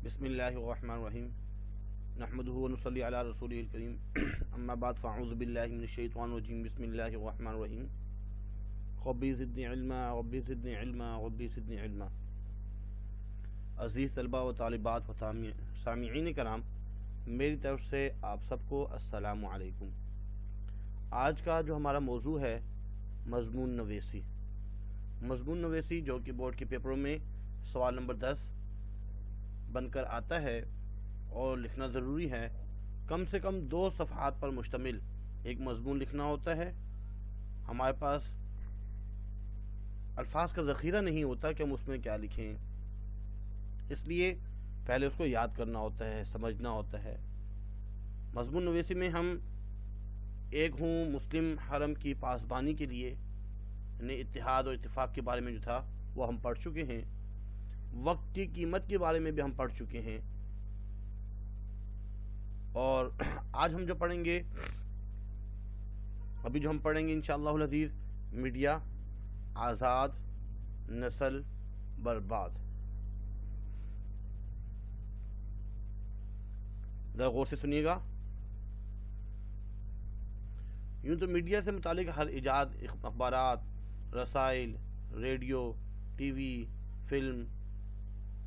بسم اللہ الرحمن الرحیم نحمدہ ونصلی علی رسولہ الکریم اما بعد فاعوذ باللہ من الشیطان الرجیم بسم اللہ الرحمن الرحیم ربی زدنی علما ربی زدنی علما ربی زدنی علما۔ عزیز طلبہ و طالبات و سامعین کرام، میری طرف سے آپ سب کو السلام علیکم۔ آج کا جو ہمارا موضوع ہے مضمون نویسی جو کہ بورڈ کے پیپروں میں سوال نمبر 10 بن کر آتا ہے اور لکھنا ضروری ہے۔ کم سے کم 2 صفحات پر مشتمل ایک مضمون لکھنا ہوتا ہے۔ ہمارے پاس الفاظ کا ذخیرہ نہیں ہوتا کہ ہم اس میں کیا لکھیں، اس لیے پہلے اس کو یاد کرنا ہوتا ہے، سمجھنا ہوتا ہے۔ مضمون نویسی میں ہم ایک ہوں مسلم حرم کی پاسبانی کے لیے اتحاد اور اتفاق کے بارے میں جو تھا وہ ہم پڑھ چکے ہیں۔ وقت کی قیمت کے بارے میں بھی ہم پڑھ چکے ہیں، اور آج ہم جو پڑھیں گے، ابھی جو ہم پڑھیں گے انشاءاللہ العزیز، میڈیا آزاد نسل برباد۔ ذرا غور سے سنیے گا۔ یوں تو میڈیا سے متعلق ہر ایجاد، اخبارات، رسائل، radio, T V, film,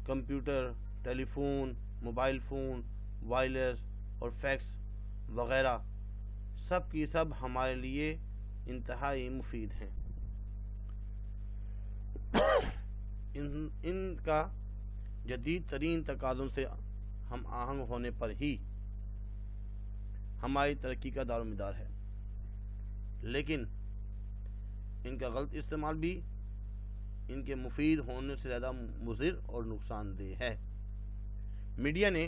computer, telephone, mobile phone, wireless اور فیکس وغیرہ سب کی سب ہمارے لیے انتہائی مفید ہیں۔ ان کا جدید ترین تقاضوں سے ہم آہنگ ہونے پر ہی ہماری ترقی کا دار و مدار ہے، لیکن ان کا غلط استعمال بھی ان کے مفید ہونے سے زیادہ مضر اور نقصان دہ ہے۔ میڈیا نے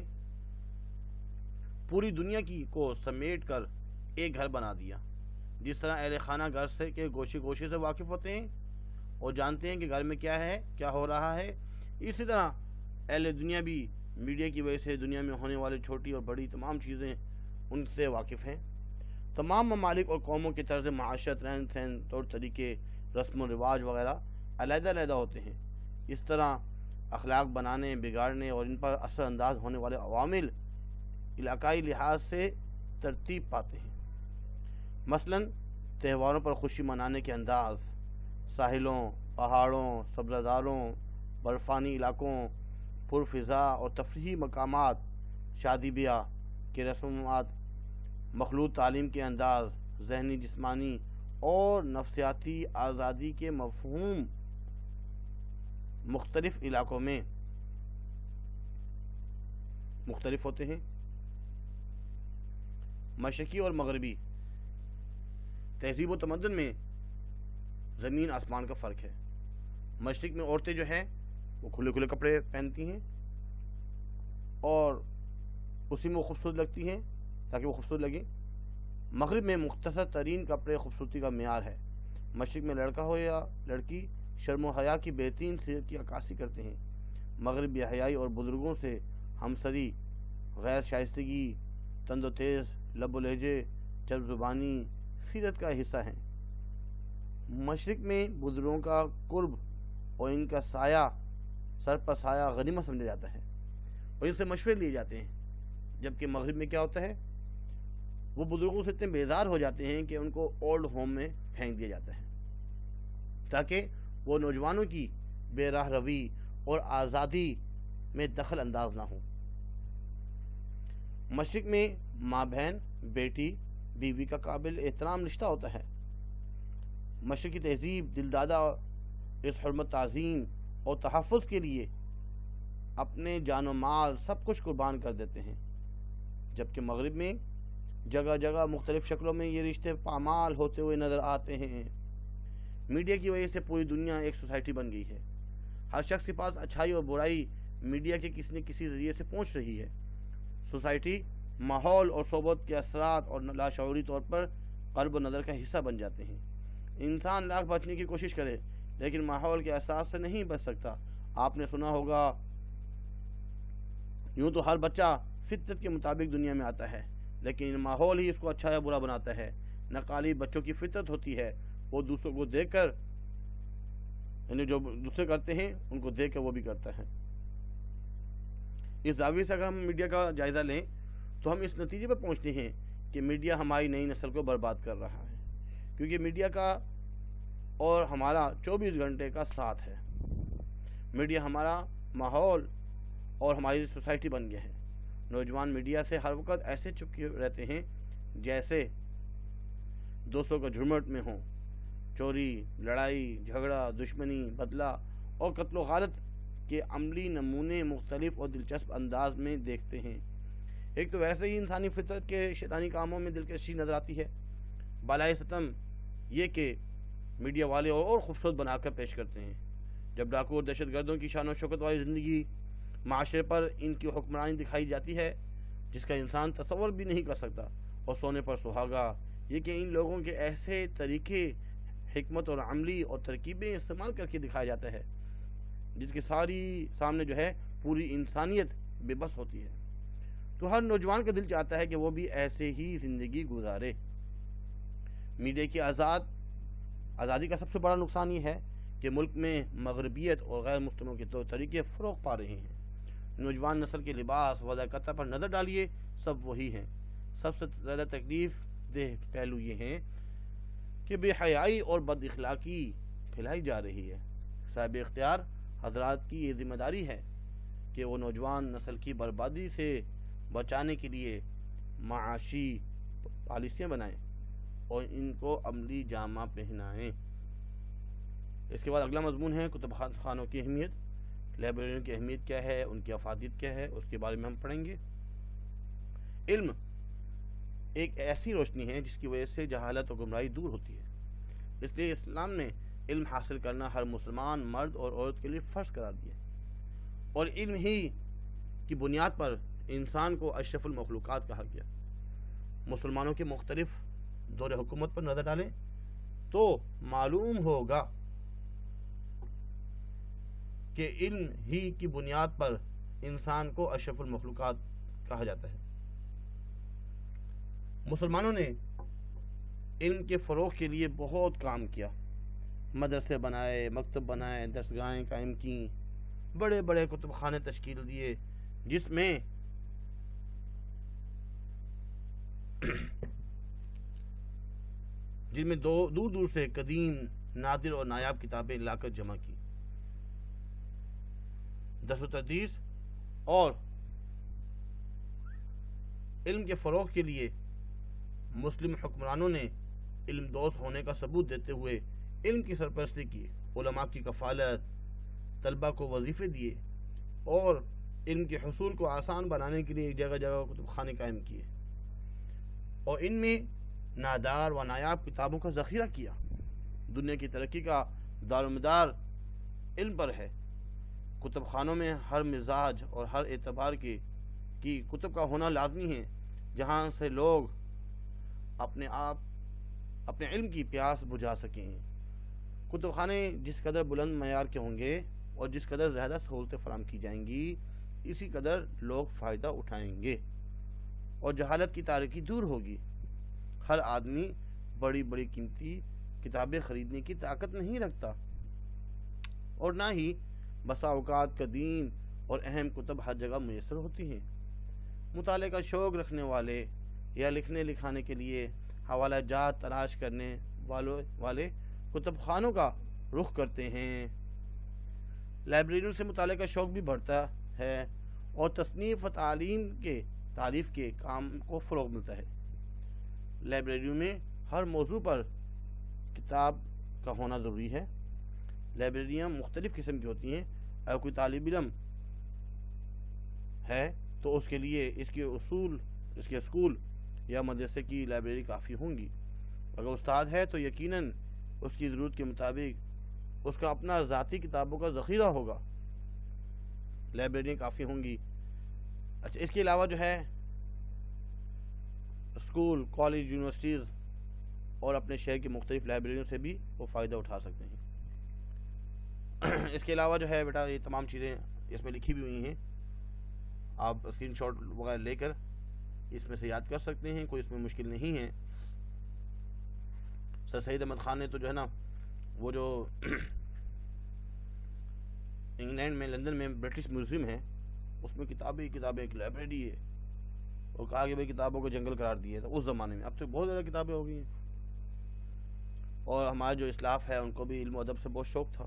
پوری دنیا کو سمیٹ کر ایک گھر بنا دیا۔ جس طرح اہل خانہ گھر سے کے گوشے گوشے سے واقف ہوتے ہیں اور جانتے ہیں کہ گھر میں کیا ہے، کیا ہو رہا ہے، اسی طرح اہل دنیا بھی میڈیا کی وجہ سے دنیا میں ہونے والی چھوٹی اور بڑی تمام چیزیں ان سے واقف ہیں۔ تمام ممالک اور قوموں کے طرز معاشرت، رہن سہن، طور طریقے، رسم و رواج وغیرہ علیحدہ علیحدہ ہوتے ہیں۔ اس طرح اخلاق بنانے، بگاڑنے اور ان پر اثر انداز ہونے والے عوامل علاقائی لحاظ سے ترتیب پاتے ہیں۔ مثلا تہواروں پر خوشی منانے کے انداز، ساحلوں، پہاڑوں، سبززاروں، برفانی علاقوں، پرفضا اور تفریحی مقامات، شادی بیاہ کے رسومات، مخلوط تعلیم کے انداز، ذہنی، جسمانی اور نفسیاتی آزادی کے مفہوم مختلف علاقوں میں مختلف ہوتے ہیں۔ مشرقی اور مغربی تہذیب و تمدن میں زمین آسمان کا فرق ہے۔ مشرق میں عورتیں جو ہیں وہ کھلے کھلے کپڑے پہنتی ہیں اور اسی میں وہ خوبصورت لگتی ہیں تاکہ وہ خوبصورت لگیں۔ مغرب میں مختصر ترین کپڑے خوبصورتی کا معیار ہے۔ مشرق میں لڑکا ہو یا لڑکی شرم و حیا کی بہترین سیرت کی عکاسی کرتے ہیں۔ مغرب بے حیائی اور بزرگوں سے ہمسری، غیر شائستگی، تند و تیز، لب و لہجے، چرب زبانی سیرت کا حصہ ہیں۔ مشرق میں بزرگوں کا قرب اور ان کا سایہ، سر پر سایہ غنیمت سمجھا جاتا ہے اور ان سے مشورے لیے جاتے ہیں، جبکہ مغرب میں کیا ہوتا ہے، وہ بزرگوں سے اتنے بیزار ہو جاتے ہیں کہ ان کو اولڈ ہوم میں پھینک دیا جاتا ہے تاکہ وہ نوجوانوں کی بے راہ روی اور آزادی میں دخل انداز نہ ہوں۔ مشرق میں ماں بہن، بیٹی، بیوی کا قابل احترام رشتہ ہوتا ہے۔ مشرقی تہذیب دل دادہ اس حرمت، تعظیم اور تحفظ کے لیے اپنے جان و مال سب کچھ قربان کر دیتے ہیں، جبکہ مغرب میں جگہ جگہ مختلف شکلوں میں یہ رشتے پامال ہوتے ہوئے نظر آتے ہیں۔ میڈیا کی وجہ سے پوری دنیا ایک سوسائٹی بن گئی ہے۔ ہر شخص کے پاس اچھائی اور برائی میڈیا کے کسی نہ کسی ذریعے سے پہنچ رہی ہے۔ سوسائٹی، ماحول اور صحبت کے اثرات اور لاشعوری طور پر قلب و نظر کا حصہ بن جاتے ہیں۔ انسان لاکھ بچنے کی کوشش کرے لیکن ماحول کے اثرات سے نہیں بچ سکتا۔ آپ نے سنا ہوگا، یوں تو ہر بچہ فطرت کے مطابق دنیا میں آتا ہے، لیکن ماحول ہی اس کو اچھا یا برا بناتا ہے۔ نقالی بچوں کی فطرت ہوتی ہے، وہ دوسروں کو دیکھ کر، یعنی جو دوسرے کرتے ہیں ان کو دیکھ کر وہ بھی کرتا ہے۔ اس زاویے سے اگر ہم میڈیا کا جائزہ لیں تو ہم اس نتیجے پر پہنچتے ہیں کہ میڈیا ہماری نئی نسل کو برباد کر رہا ہے، کیونکہ میڈیا کا اور ہمارا 24 گھنٹے کا ساتھ ہے۔ میڈیا ہمارا ماحول اور ہماری سوسائٹی بن گیا ہے۔ نوجوان میڈیا سے ہر وقت ایسے چپکے رہتے ہیں جیسے دوستوں کا جھرمٹ میں ہوں، چوری، لڑائی جھگڑا، دشمنی، بدلہ اور قتل و غارت کے عملی نمونے مختلف اور دلچسپ انداز میں دیکھتے ہیں۔ ایک تو ویسے ہی انسانی فطرت کے شیطانی کاموں میں دلکشی نظر آتی ہے، بالائے ستم یہ کہ میڈیا والے اور خوبصورت بنا کر پیش کرتے ہیں۔ جب ڈاکو اور دہشت گردوں کی شان و شوکت والی زندگی معاشرے پر ان کی حکمرانی دکھائی جاتی ہے جس کا انسان تصور بھی نہیں کر سکتا، اور سونے پر سہاگا یہ کہ ان لوگوں کے ایسے طریقے، حکمت اور عملی اور ترکیبیں استعمال کر کے دکھایا جاتا ہے جس کے سامنے جو ہے پوری انسانیت بے بس ہوتی ہے، تو ہر نوجوان کا دل چاہتا ہے کہ وہ بھی ایسے ہی زندگی گزارے۔ میڈیا کی آزادی کا سب سے بڑا نقصان یہ ہے کہ ملک میں مغربیت اور غیر مستموں کے طور طریقے فروغ پا رہے ہیں۔ نوجوان نسل کے لباس و ذائقہ پر نظر ڈالیے، سب وہی ہیں۔ سب سے زیادہ تکلیف دہ پہلو یہ ہیں کہ بے حیائی اور بد اخلاقی پھیلائی جا رہی ہے۔ صاحب اختیار حضرات کی یہ ذمہ داری ہے کہ وہ نوجوان نسل کی بربادی سے بچانے کے لیے معاشی پالیسیاں بنائیں اور ان کو عملی جامہ پہنائیں۔ اس کے بعد اگلا مضمون ہے کتب خانوں کی اہمیت۔ لائبریریوں کی اہمیت کیا ہے، ان کی افادیت کیا ہے، اس کے بارے میں ہم پڑھیں گے۔ علم ایک ایسی روشنی ہے جس کی وجہ سے جہالت اور گمراہی دور ہوتی ہے، اس لیے اسلام نے علم حاصل کرنا ہر مسلمان مرد اور عورت کے لیے فرض قرار دیا، اور علم ہی کی بنیاد پر انسان کو اشرف المخلوقات کہا گیا۔ مسلمانوں کے مختلف دور حکومت پر نظر ڈالیں تو معلوم ہوگا کہ علم ہی کی بنیاد پر انسان کو اشرف المخلوقات کہا جاتا ہے۔ مسلمانوں نے علم کے فروغ کے لیے بہت کام کیا، مدرسے بنائے، مکتب بنائے، درسگاہیں قائم کیں، بڑے بڑے کتب خانے تشکیل دیے جس میں دور دور سے قدیم، نادر اور نایاب کتابیں لا کر جمع کی۔ درس و تدریس اور علم کے فروغ کے لیے مسلم حکمرانوں نے علم دوست ہونے کا ثبوت دیتے ہوئے علم کی سرپرستی کی، علماء کی کفالت، طلباء کو وظیفے دیے اور علم کے حصول کو آسان بنانے کے لیے جگہ جگہ کتب خانے قائم کیے، اور ان میں نادار و نایاب کتابوں کا ذخیرہ کیا۔ دنیا کی ترقی کا دار و مدار علم پر ہے۔ کتب خانوں میں ہر مزاج اور ہر اعتبار کی کتب کا ہونا لازمی ہے، جہاں سے لوگ اپنے علم کی پیاس بجھا سکیں۔ کتب خانے جس قدر بلند معیار کے ہوں گے اور جس قدر زیادہ سہولتیں فراہم کی جائیں گی، اسی قدر لوگ فائدہ اٹھائیں گے اور جہالت کی تاریکی دور ہوگی۔ ہر آدمی بڑی بڑی قیمتی کتابیں خریدنے کی طاقت نہیں رکھتا، اور نہ ہی بسا اوقات قدیم اور اہم کتب ہر جگہ میسر ہوتی ہیں۔ مطالعے کا شوق رکھنے والے یا لکھنے لکھانے کے لیے حوالہ جات تلاش کرنے والے کتب خانوں کا رخ کرتے ہیں۔ لائبریریوں سے مطالعے کا شوق بھی بڑھتا ہے اور تصنیف و تعریف کے کام کو فروغ ملتا ہے۔ لائبریریوں میں ہر موضوع پر کتاب کا ہونا ضروری ہے۔ لائبریریاں مختلف قسم کی ہوتی ہیں۔ اگر کوئی طالب علم ہے تو اس کے لیے اس کے اسکول یا مدرسے کی لائبریری کافی ہوں گی۔ اگر استاد ہے تو یقیناً اس کی ضرورت کے مطابق اس کا اپنا ذاتی کتابوں کا ذخیرہ ہوگا۔ لائبریریاں کافی ہوں گی۔ اچھا، اس کے علاوہ جو ہے اسکول، کالج، یونیورسٹیز اور اپنے شہر کی مختلف لائبریریوں سے بھی وہ فائدہ اٹھا سکتے ہیں۔ اس کے علاوہ جو ہے بیٹا یہ تمام چیزیں اس میں لکھی بھی ہوئی ہیں، آپ اسکرین شاٹ وغیرہ لے کر اس میں سے یاد کر سکتے ہیں، کوئی اس میں مشکل نہیں ہے۔ سر سید احمد خان نے تو جو ہے نا وہ جو انگلینڈ میں لندن میں برٹش میوزیم ہے اس میں کتابیں کتابیں، ایک لائبریری ہے، اور کہا کہ بھئی کتابوں کو جنگل قرار دیے تھا اس زمانے میں. اب تو بہت زیادہ کتابیں ہو گئی ہیں. اور ہمارے جو اسلاف ہے ان کو بھی علم و ادب سے بہت شوق تھا،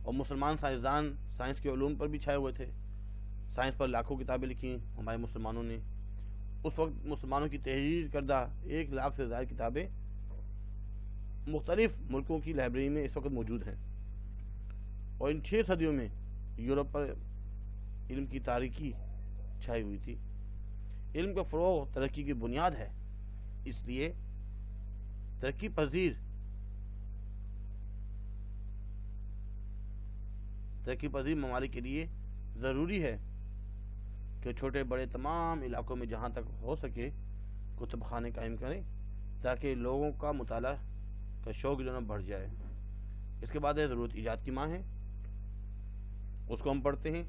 اور مسلمان سائنسدان سائنس کے علوم پر بھی چھائے ہوئے تھے. سائنس پر لاکھوں کتابیں لکھی ہمارے مسلمانوں نے. اس وقت مسلمانوں کی تحریر کردہ 1,00,000 سے زائد کتابیں مختلف ملکوں کی لائبریری میں اس وقت موجود ہیں. اور ان 6 صدیوں میں یورپ پر علم کی تاریکی چھائی ہوئی تھی. علم کا فروغ ترقی کی بنیاد ہے، اس لیے ترقی پذیر ممالک کے لیے ضروری ہے کہ چھوٹے بڑے تمام علاقوں میں جہاں تک ہو سکے کتب خانے قائم کریں، تاکہ لوگوں کا مطالعہ کا شوق جو ہے بڑھ جائے. اس کے بعد ہے ضرورت ایجاد کی ماں ہے، اس کو ہم پڑھتے ہیں.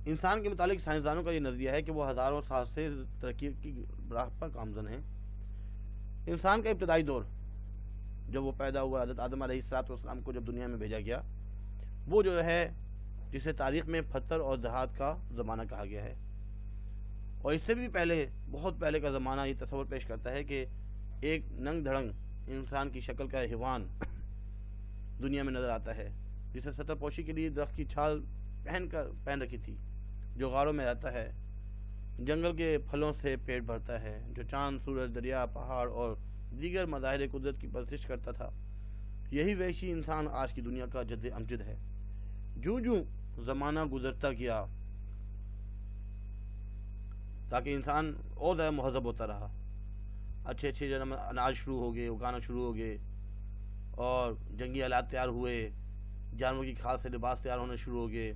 انسان کے متعلق سائنسدانوں کا یہ نظریہ ہے کہ وہ ہزاروں سال سے ترقی کی راہ پر گامزن ہیں. انسان کا ابتدائی دور جب وہ پیدا ہوا، حضرت آدم علیہ السلام کو جب دنیا میں بھیجا گیا، وہ جو ہے جسے تاریخ میں پتھر اور دھات کا زمانہ کہا گیا ہے. اور اس سے بھی پہلے، بہت پہلے کا زمانہ یہ تصور پیش کرتا ہے کہ ایک ننگ دھڑنگ انسان کی شکل کا حیوان دنیا میں نظر آتا ہے، جسے سطر پوشی کے لیے درخت کی چھال پہن رکھی تھی، جو غاروں میں رہتا ہے، جنگل کے پھلوں سے پیٹ بھرتا ہے، جو چاند، سورج، دریا، پہاڑ اور دیگر مظاہر قدرت کی پرستش کرتا تھا. یہی وحشی انسان آج کی دنیا کا جد امجد ہے. جوں جوں زمانہ گزرتا گیا تاکہ انسان اور زیادہ مہذب ہوتا رہا. اچھے اچھے جنم اناج شروع ہو گئے، اگانا شروع ہو گئے، اور جنگی آلات تیار ہوئے، جانوروں کی کھال سے لباس تیار ہونے شروع ہو گئے.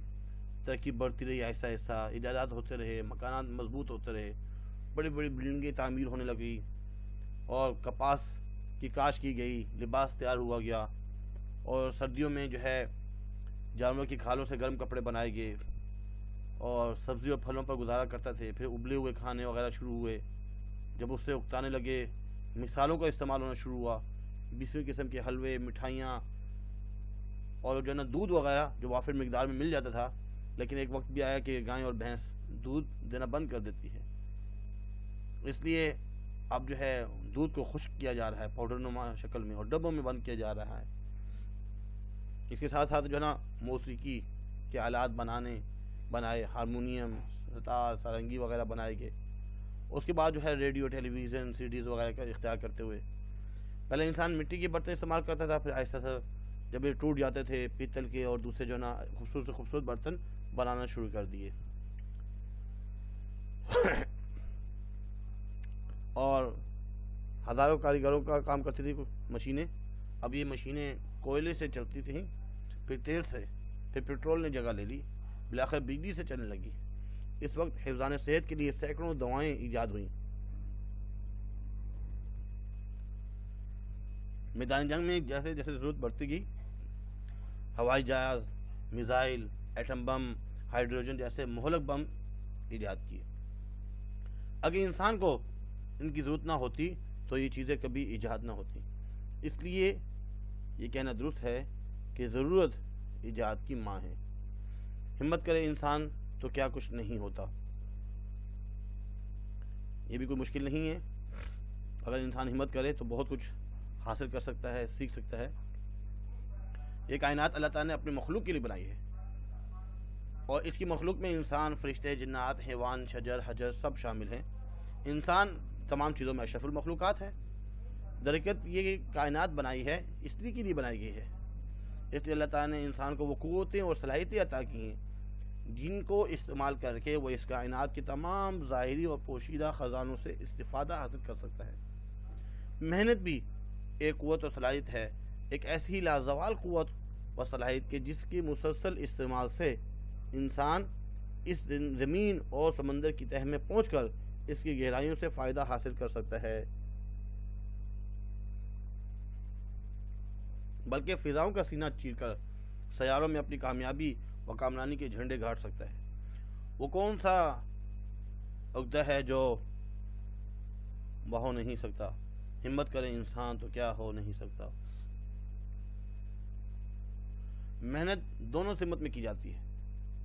ترقی بڑھتی رہی آہستہ آہستہ، ایجادات ہوتے رہے، مکانات مضبوط ہوتے رہے، بڑی بڑی بلڈنگیں تعمیر ہونے لگی، اور کپاس کی کاشت کی گئی، لباس تیار ہوا گیا، اور سردیوں میں جو ہے جانوروں کی کھالوں سے گرم کپڑے بنائے گئے، اور سبزی اور پھلوں پر گزارا کرتے تھے. پھر ابلے ہوئے کھانے وغیرہ شروع ہوئے. جب اس سے اکتانے لگے، مثالوں کا استعمال ہونا شروع ہوا، 20ویں قسم کے حلوے، مٹھائیاں، اور جو ہے نا دودھ وغیرہ جو وافر مقدار میں مل جاتا تھا. لیکن ایک وقت بھی آیا کہ گائے اور بھینس دودھ دینا بند کر دیتی ہے، اس لیے اب جو ہے دودھ کو خشک کیا جا رہا ہے پاؤڈر نما شکل میں، اور ڈبوں میں بند کیا جا رہا ہے. اس کے ساتھ ساتھ جو ہے نا موسیقی کے آلات بنائے، ہارمونیم، ستار، سارنگی وغیرہ بنائے گئے. اس کے بعد جو ہے ریڈیو، ٹیلی ویژن، CDs وغیرہ کا اختیار کرتے ہوئے پہلے انسان مٹی کے برتن استعمال کرتا تھا، پھر آہستہ سے جب یہ ٹوٹ جاتے تھے پیتل کے اور دوسرے جو ہے نا خوبصورت سے خوبصورت برتن بنانا شروع کر دیے. اور ہزاروں کاریگروں کا کام کرتی تھی مشینیں. اب یہ مشینیں کوئلے سے چلتی تھیں، پھر تیل سے، پھر پیٹرول نے جگہ لے لی، بالآخر بجلی سے چلنے لگی. اس وقت حفظان صحت کے لیے سینکڑوں دوائیں ایجاد ہوئیں. میدان جنگ میں جیسے جیسے ضرورت بڑھتی گئی، ہوائی جہاز، میزائل، ایٹم بم، ہائیڈروجن جیسے مہلک بم ایجاد کیے. اگر انسان کو ان کی ضرورت نہ ہوتی تو یہ چیزیں کبھی ایجاد نہ ہوتی. اس لیے یہ کہنا درست ہے کہ ضرورت ایجاد کی ماں ہے. ہمت کرے انسان تو کیا کچھ نہیں ہوتا. یہ بھی کوئی مشکل نہیں ہے. اگر انسان ہمت کرے تو بہت کچھ حاصل کر سکتا ہے، سیکھ سکتا ہے. یہ کائنات اللہ تعالیٰ نے اپنے مخلوق کے لیے بنائی ہے، اور اس کی مخلوق میں انسان، فرشتے، جنات، حیوان، شجر، حجر سب شامل ہیں. انسان تمام چیزوں میں اشرف المخلوقات ہے. درحقیقت یہ کائنات بنائی ہے اس لیے کے لیے بنائی گئی ہے، اس لیے اللہ تعالیٰ نے انسان کو وہ قوتیں اور صلاحیتیں عطا کی ہیں جن کو استعمال کر کے وہ اس کائنات کے تمام ظاہری اور پوشیدہ خزانوں سے استفادہ حاصل کر سکتا ہے. محنت بھی ایک قوت اور صلاحیت ہے، ایک ایسی لازوال قوت و صلاحیت کہ جس کے مسلسل استعمال سے انسان اس زمین اور سمندر کی تہہ میں پہنچ کر اس کی گہرائیوں سے فائدہ حاصل کر سکتا ہے، بلکہ فضاؤں کا سینہ چیر کر سیاروں میں اپنی کامیابی و کامرانی کے جھنڈے گاڑ سکتا ہے. وہ کون سا عقدہ ہے جو ہو نہیں سکتا؟ ہمت کرے انسان تو کیا ہو نہیں سکتا. محنت دونوں سمت میں کی جاتی ہے.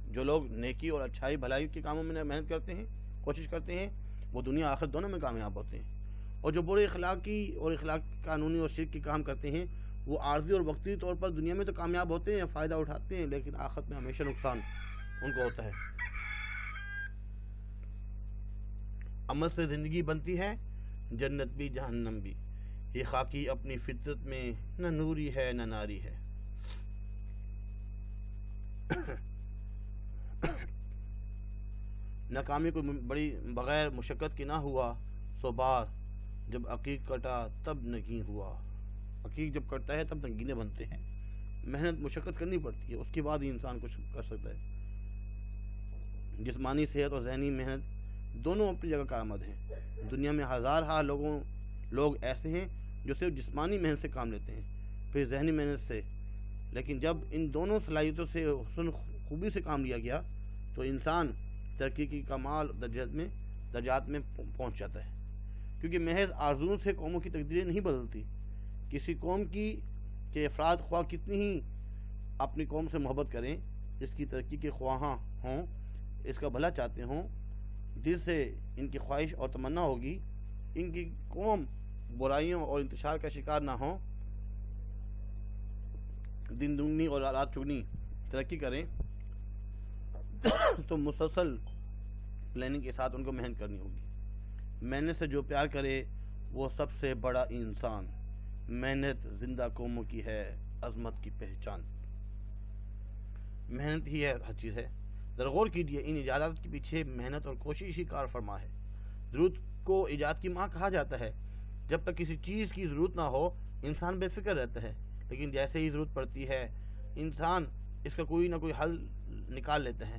جو لوگ نیکی اور اچھائی بھلائی کے کاموں میں محنت کرتے ہیں، کوشش کرتے ہیں، وہ دنیا آخرت دونوں میں کامیاب ہوتے ہیں. اور جو برے اخلاقی اور اخلاق قانونی اور شرک کے کام کرتے ہیں، وہ عارضی اور وقتی طور پر دنیا میں تو کامیاب ہوتے ہیں، فائدہ اٹھاتے ہیں، لیکن آخرت میں ہمیشہ نقصان ان کو ہوتا ہے. عمل سے زندگی بنتی ہے، جنت بھی جہنم بھی. یہ خاکی اپنی فطرت میں نہ نوری ہے نہ ناری ہے. ناکامی کو بڑی بغیر مشقت کی نہ ہوا، سو بار جب عقیق کٹا تب نگین ہوا. عقیق جب کٹتا ہے تب نگینے بنتے ہیں. محنت مشقت کرنی پڑتی ہے، اس کے بعد ہی انسان کچھ کر سکتا ہے. جسمانی صحت اور ذہنی محنت دونوں اپنی جگہ کارآمد ہیں. دنیا میں ہزارہا لوگ ایسے ہیں جو صرف جسمانی محنت سے کام لیتے ہیں، پھر ذہنی محنت سے. لیکن جب ان دونوں صلاحیتوں سے حسن خوبی سے کام لیا گیا تو انسان ترقی کی کمال درجات میں پہنچ جاتا ہے. کیونکہ محض آرزوؤں سے قوموں کی تقدیریں نہیں بدلتی. کسی قوم کی کہ افراد خواہ کتنی ہی اپنی قوم سے محبت کریں، اس کی ترقی کے خواہاں ہوں، اس کا بھلا چاہتے ہوں، دل سے ان کی خواہش اور تمنا ہوگی، ان کی قوم برائیوں اور انتشار کا شکار نہ ہوں، دن دگنی اور رات چگنی ترقی کریں، تو مسلسل پلاننگ کے ساتھ ان کو محنت کرنی ہوگی. محنت سے جو پیار کرے وہ سب سے بڑا انسان. محنت زندہ قوموں کی ہے عظمت کی پہچان. محنت ہی ہے ہر چیز ہے. ذرا غور کیجیے، ان ایجادات کے پیچھے محنت اور کوشش ہی کار فرما ہے. ضرورت کو ایجاد کی ماں کہا جاتا ہے. جب تک کسی چیز کی ضرورت نہ ہو انسان بے فکر رہتا ہے، لیکن جیسے ہی ضرورت پڑتی ہے انسان اس کا کوئی نہ کوئی حل نکال لیتا ہے.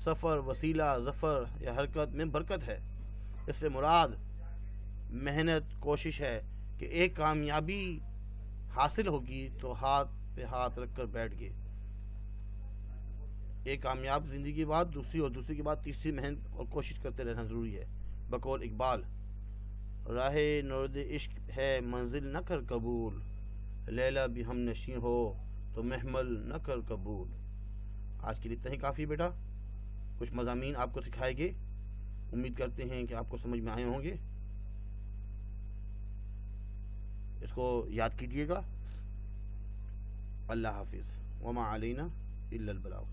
سفر، وسیلہ، ظفر یا حرکت میں برکت ہے. اس سے مراد محنت، کوشش ہے کہ ایک کامیابی حاصل ہوگی تو ہاتھ پہ ہاتھ رکھ کر بیٹھ گئے. ایک کامیاب زندگی کے بعد دوسری، اور دوسری کے بعد تیسری محنت اور کوشش کرتے رہنا ضروری ہے. بقول اقبال، راہ نورد عشق ہے منزل نہ کر قبول، لیلا بھی ہم نشیں ہو تو محمل نہ کر قبول. آج کے لیے اتنا ہی کافی بیٹا. کچھ مضامین آپ کو سکھائے گے، امید کرتے ہیں کہ آپ کو سمجھ میں آئے ہوں گے. اس کو یاد کیجیے گا. اللہ حافظ. وما علینا الا البلاغ.